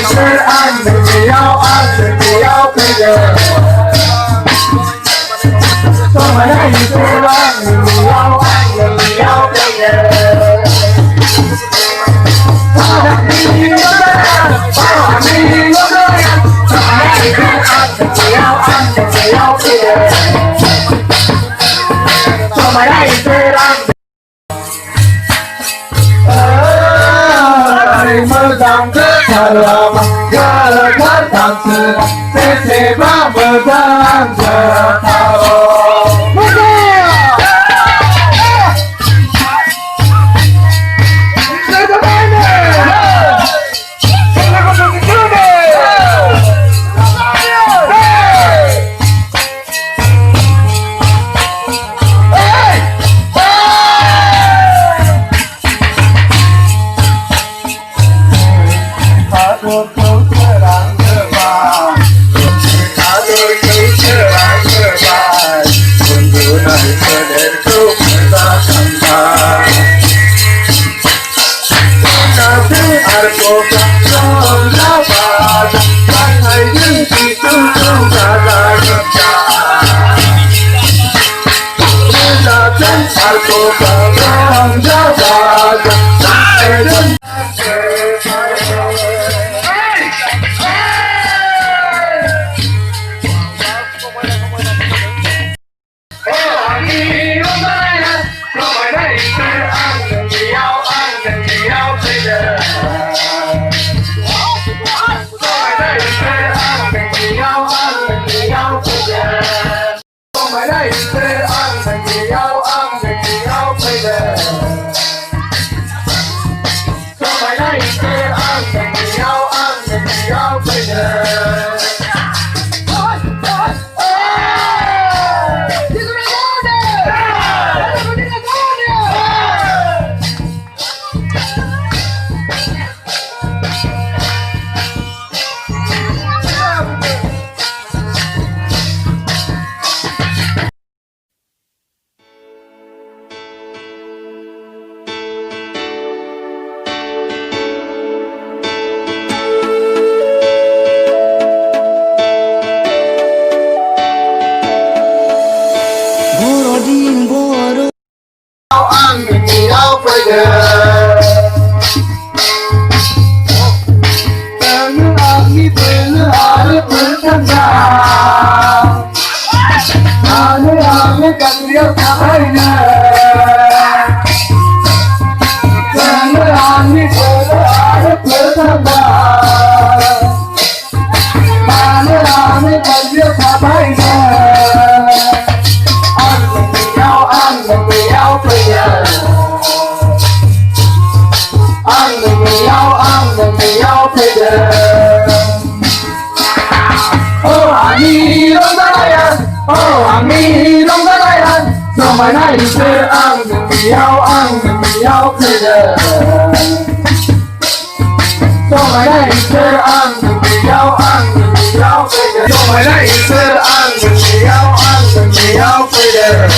吃俺们只要俺们只要陪着。说回来一次俺们只要俺们只要陪着。我的你有个人，我的你有个人，说回来一次俺们只要俺们只要陪着。说回来一次俺们。Megang kepala gerakan tangan, sesama megang kepala. Mai này sẽ ăn được nhau bây giờ. Cho mai này sẽ ăn được nhau bây giờ. Cho mai này sẽ ăn được nhau bây giờ.